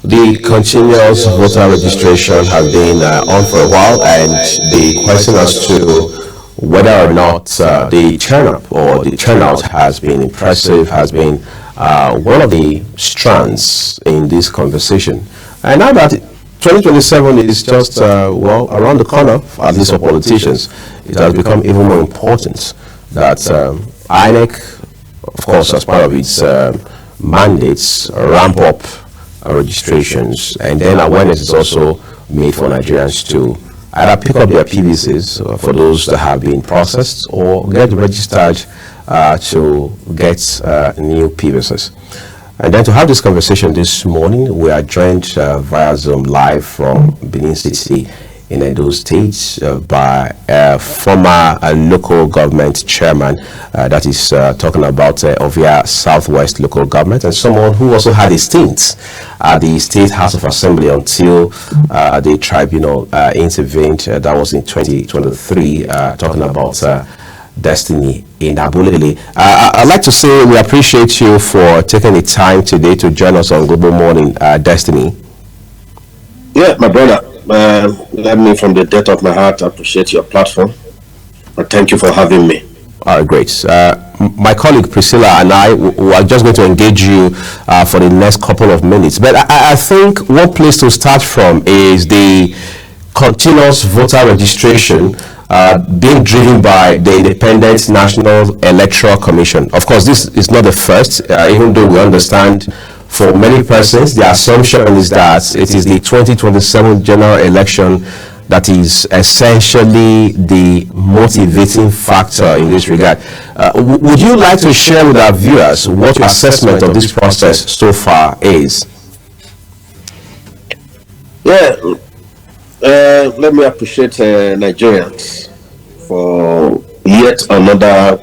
The continuous voter registration has been on for a while, and the question as to whether or not the turn-up or the turnout has been impressive has been one of the strands in this conversation. And now that 2027 is just, well, around the corner, at least for politicians, it has become even more important that INEC, of course, as part of its mandates, ramp up registrations, and then awareness is also made for Nigerians to either pick up their PVCs for those that have been processed or get registered to get new PVCs. And then to have this conversation this morning, we are joined via Zoom live from Benin City in Edo State by a former local government chairman, that is talking about Ovia Southwest local government, and someone who also had a stint at the State House of Assembly until the tribunal intervened. That was in 2023, talking about Destiny in Abulele. I'd like to say we appreciate you for taking the time today to join us on Global Morning, Destiny. Yeah, my brother. Let me, from the depth of my heart, appreciate your platform. But thank you for having me. All right, great. My colleague Priscilla and I are just going to engage you for the next couple of minutes. But I think one place to start from is the continuous voter registration being driven by the Independent National Electoral Commission. Of course, this is not the first, even though we understand for many persons, the assumption is that it is the 2027 general election that is essentially the motivating factor in this regard. Would you like to share with our viewers what your assessment of this process so far is? Yeah, let me appreciate Nigerians for yet another,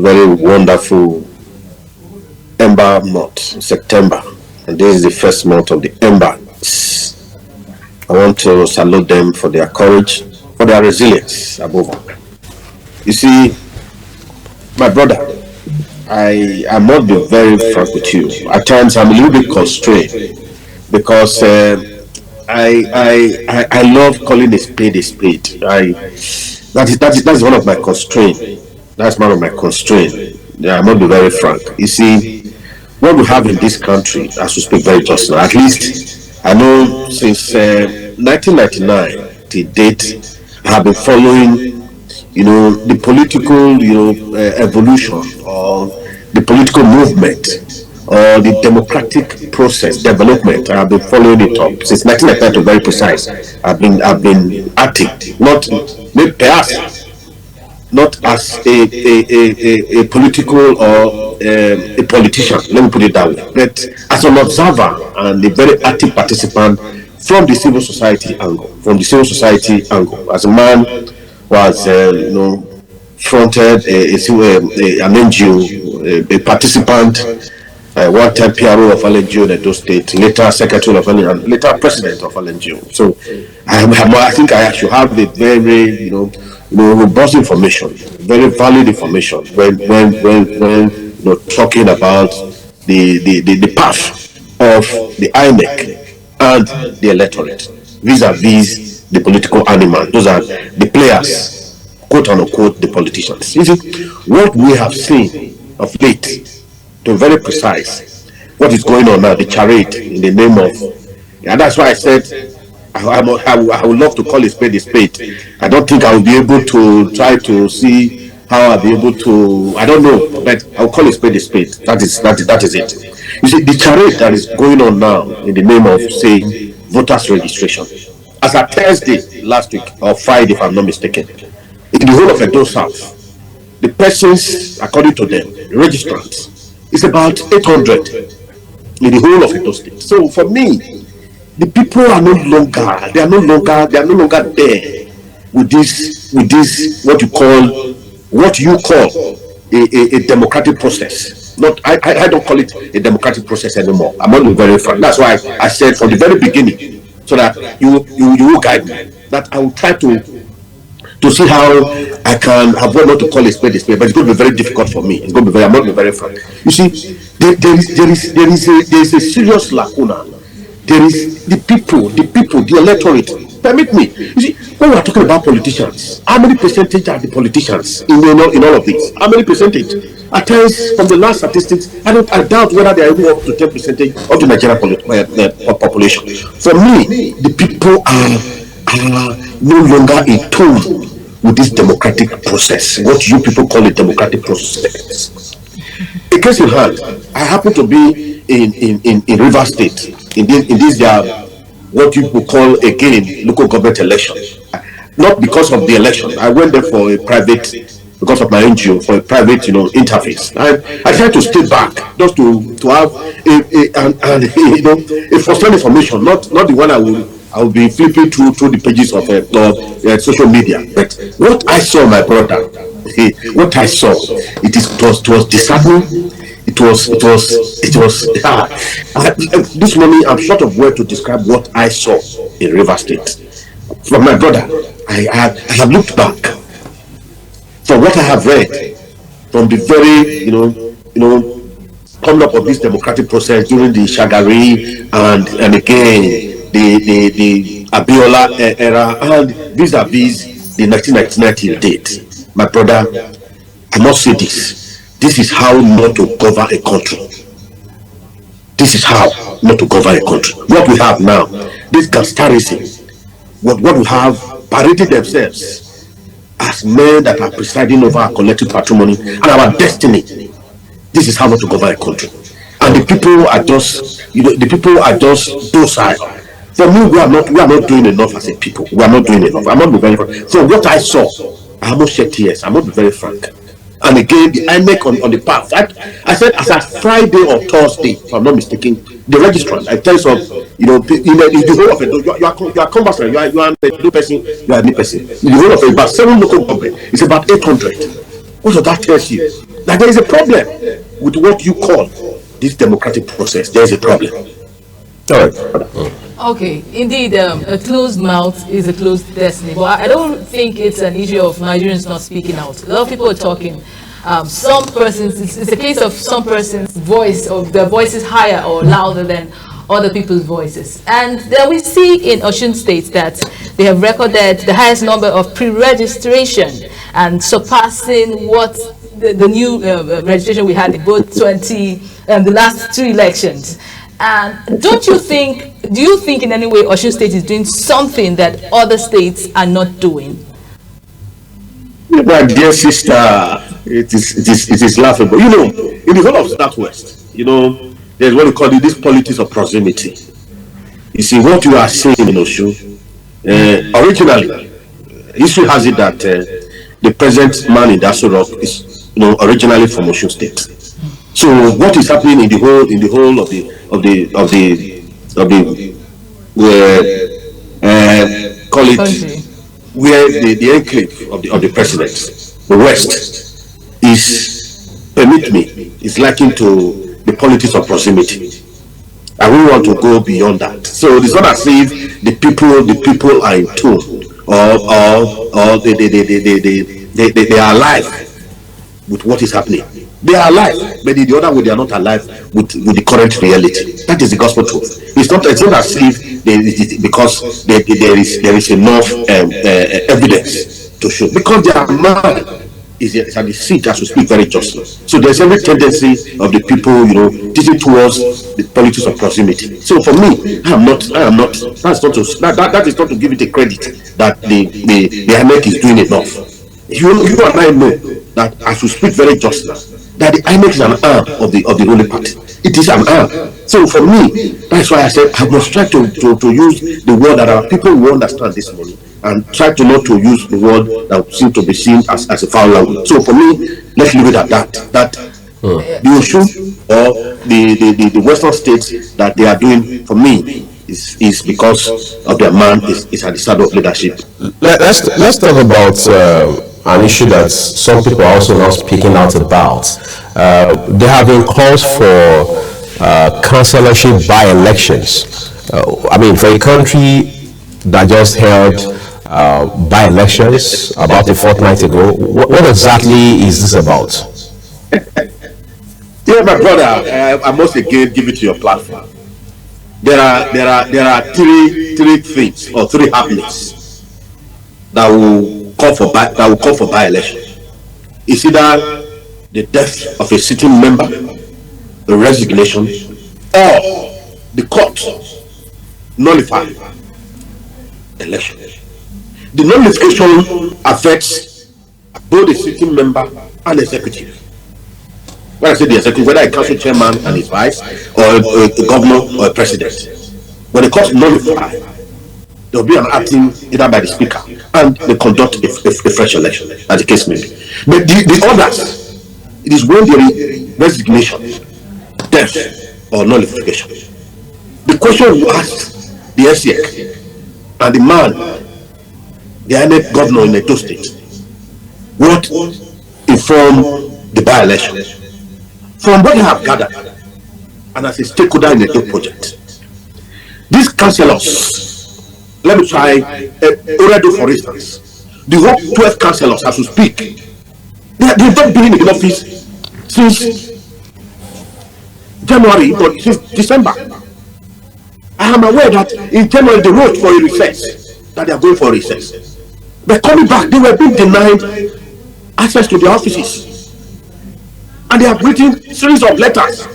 very wonderful Ember month, September, and this is the first month of the Ember. I want to salute them for their courage, for their resilience above all. You see, my brother, I must be very frank with you. At times I'm a little bit constrained because I love calling a spade a spade. That's one of my constraints. That's one of my constraints. Yeah, I must be very frank. You see, what we have in this country, as we speak very just now, at least I know since 1999 to date, I have been following, the political, evolution or the political movement or the democratic process development. I have been following it up since 1999 to be very precise. I've been active, not as a political or a politician, let me put it that way, but as an observer and a very active participant from the civil society angle. As a man who has, fronted an NGO, a participant, one-time PRO of LNGO in Edo State, later secretary of LNGO, and later president of LNGO. So I think I should have the very, robust information, very valid information when talking about the path of the INEC and the electorate vis-a-vis the political animal. Those are the players, quote unquote, the politicians. You see, what we have seen of late, to be very precise, what is going on now, the charade in the name of, and that's why I said I would love to call a spade a spade. I don't think I will be able to try to see how I'll be able to, I don't know, but I'll call a spade a spade. That is it. You see, the charade that is going on now in the name of, say, voters registration. As at Thursday last week, or Friday if I'm not mistaken, in the whole of Edo South, the persons, according to them, the registrants, is about 800 in the whole of Edo State. So for me, the people are no longer there with this what you call a democratic process. Not I don't call it a democratic process anymore. I'm not very frank. That's why I said from the very beginning, so that you will guide me, that I will try to see how I can avoid not to call a spade, but it's going to be very difficult for me. I'm not very frank. You see, there is a serious lacuna There is the people, the electorate. Permit me. You see, when we are talking about politicians, how many percentage are the politicians in all of this? How many percentage? At times, from the last statistics, I doubt whether they are even up to 10% of the Nigerian population. For me, the people are no longer in tune with this democratic process. What you people call a democratic process. A case in hand, I happen to be in River State in this their what you would call again local government election. Not because of the election. I went there for a private, because of my NGO, for a private interface. I tried to stay back just to have a first-hand information, not the one I will be flipping through the pages of social media. But what I saw, my brother, what I saw, it was disheartening. This morning I'm short of words to describe what I saw in River State. From my brother, I have looked back from what I have read from the very coming up of this democratic process during the Shagari and again the Abiola era and vis-a-vis the 1999 date. My brother, I must say this. This is how not to govern a country. This is how not to govern a country. What we have now, this conspiracy, what we have paraded themselves as men that are presiding over our collective patrimony and our destiny. This is how not to govern a country. And the people are just docile. For me, we are not doing enough as a people. We are not doing enough. I'm not be very frank. From what I saw, I almost shed tears. I'm not be very frank. And again, the INEC on the path. I said as a Friday or Thursday, if I'm not mistaken, the registrant, in terms of the whole of it, you are conversant, you are a new person, you are a new person. In the whole of it, about 7 local government, it's about 800. What does that tell you? That there is a problem with what you call this democratic process. There is a problem. All right. Okay, indeed, a closed mouth is a closed destiny. But I don't think it's an issue of Nigerians not speaking out. A lot of people are talking. Some persons, it's a case of some person's voice, or their voice is higher or louder than other people's voices. And then we see in Osun State that they have recorded the highest number of pre-registration and surpassing what the new registration we had in both the last 2 elections. And do you think in any way Osun State is doing something that other states are not doing? My dear sister, it is laughable. In the whole of Southwest, there's what we call this politics of proximity. You see, what you are saying in Osun, originally, history has it that the present man in Aso Rock is originally from Osun State. So what is happening in the whole of the call it where the enclave of the president, the West, is, permit me, is likened to the politics of proximity. And we want to go beyond that. So it's not as if the people are in tune or they are alive with what is happening. They are alive, but in the other way, they are not alive with the current reality. That is the gospel truth. It's not as if because there is enough evidence to show. Because their mind is at the seat as we speak very justly. So there's every tendency of the people, teaching towards the politics of proximity. So for me, I am not. That is not to give it a credit that the INEC is doing enough. You and I know that as we speak very justly, that the INEC is an arm of the ruling party. It is an arm. So for me, that's why I said I must try to use the word that our people will understand this morning, and try to not to use the word that seem to be seen as a foul language. So for me, let's leave it at that. The Osun or the Western states that they are doing, for me, is because of their man is at the start of leadership. Let's talk about an issue that some people are also not speaking out about. There have been calls for councillorship by-elections. For a country that just held by-elections about a fortnight ago, what exactly is this about? Yeah, my brother, I must again give it to your platform. there are three things or three happenings that will call for by-election. It's either the death of a sitting member, the resignation, or the court nullify election. The nullification affects both the sitting member and executive. When I say the executive, whether a council chairman and his vice, or a governor or a president, when the court nullify, there will be an acting either by the speaker and they conduct a fresh election, as the case may be. But the others, it is when there is resignation, death, or nullification. The question you asked the SEC and the man, the INEC governor in Edo State, what informed the by-election? From what I have gathered, and as a stakeholder in the Edo project, these councillors, let me try Oredo for instance, the whole 12 councillors as we speak, they've not been in the office since January, but since December. I am aware that in January they wrote for a recess, that they are going for a recess. But coming back, they were being denied access to their offices. And they have written series of letters.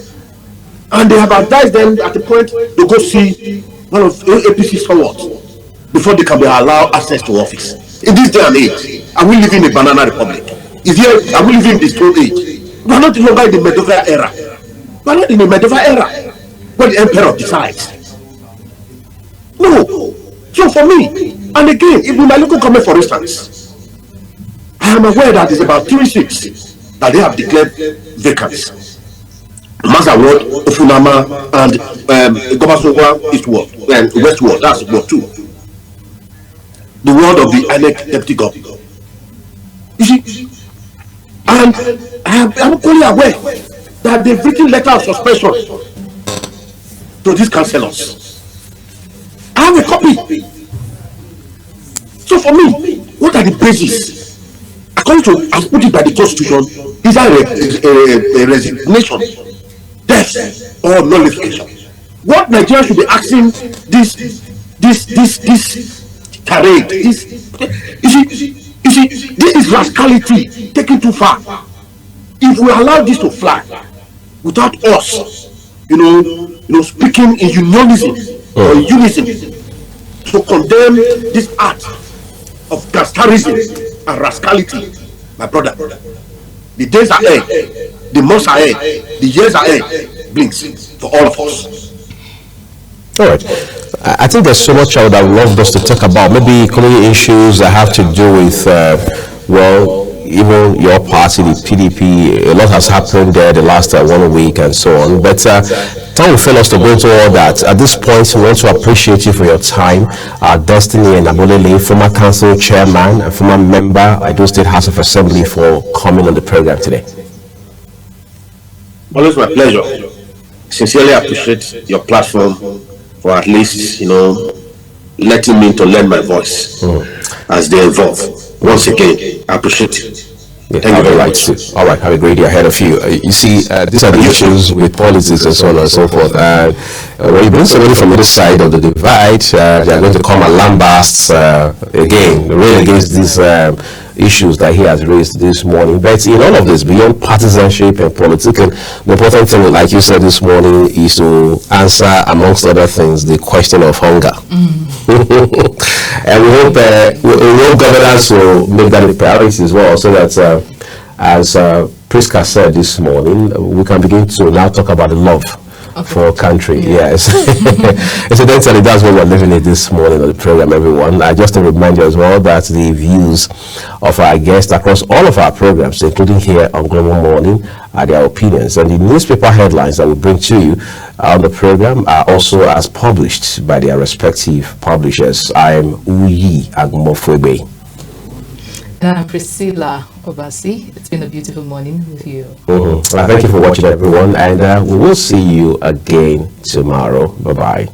And they have advised them at the point to go see one of APC's forwards before they can be allowed access to office. In this day and age, are we living in a banana republic? Are we living in the stone age? We are not longer in the medieval era. We are not in the medieval era where the emperor decides. No. So for me, and again, if in my local government, for instance, I am aware that it's about 3 seats that they have declared vacant. Master Ward, Ofunama, and Gobasowa Eastward, and Westward, that's Ward 2. The ward of the INEC deputy governor. You see, and I'm fully aware that they've written letter of suspension to these councillors. I have a copy. So for me, what are the bases? According to, as put it by the Constitution, is that a resignation, death, or nullification? What Nigeria should be asking this charade, you see, this is rascality taken too far. If we allow this to fly without us, speaking in unionism or in unison to condemn this act of gangsterism and rascality, my brother, the days are ahead, the months are ahead, the years are ahead, blinks for all of us. All right. I think there's so much I would have loved us to talk about. Maybe community issues that have to do with, even your party, the PDP. A lot has happened there the last 1 week and so on. But time will fail us to go into all that. At this point, we want to appreciate you for your time. Destiny and Abolele, former council chairman and former member, Edo State House of Assembly, for coming on the program today. Always my pleasure. Sincerely appreciate your platform for at least, letting me to lend my voice as they evolve. Once again, I appreciate it. Yeah, thank you very much. All right, have a great day ahead of you. You see, these are the issues with politics and so on and so forth. When you bring somebody from the other side of the divide, they are going to come and lambast again, rail against these issues that he has raised this morning. But in all of this, beyond partisanship and politics, and the important thing, like you said this morning, is to answer, amongst other things, the question of hunger. And we hope governors will make that a priority as well, so that as Priska said this morning, we can begin to now talk about the love for our country. Yes. Incidentally, that's what we're living in this morning on the program, everyone. Just to remind you as well that the views of our guests across all of our programs, including here on Global Morning, are their opinions, and the newspaper headlines that we bring to you on the program are also as published by their respective publishers. I am Uyi Agmofwebe. And I'm Priscilla Obasi. It's been a beautiful morning with you. Thank you for watching, everyone, and we will see you again tomorrow. Bye-bye.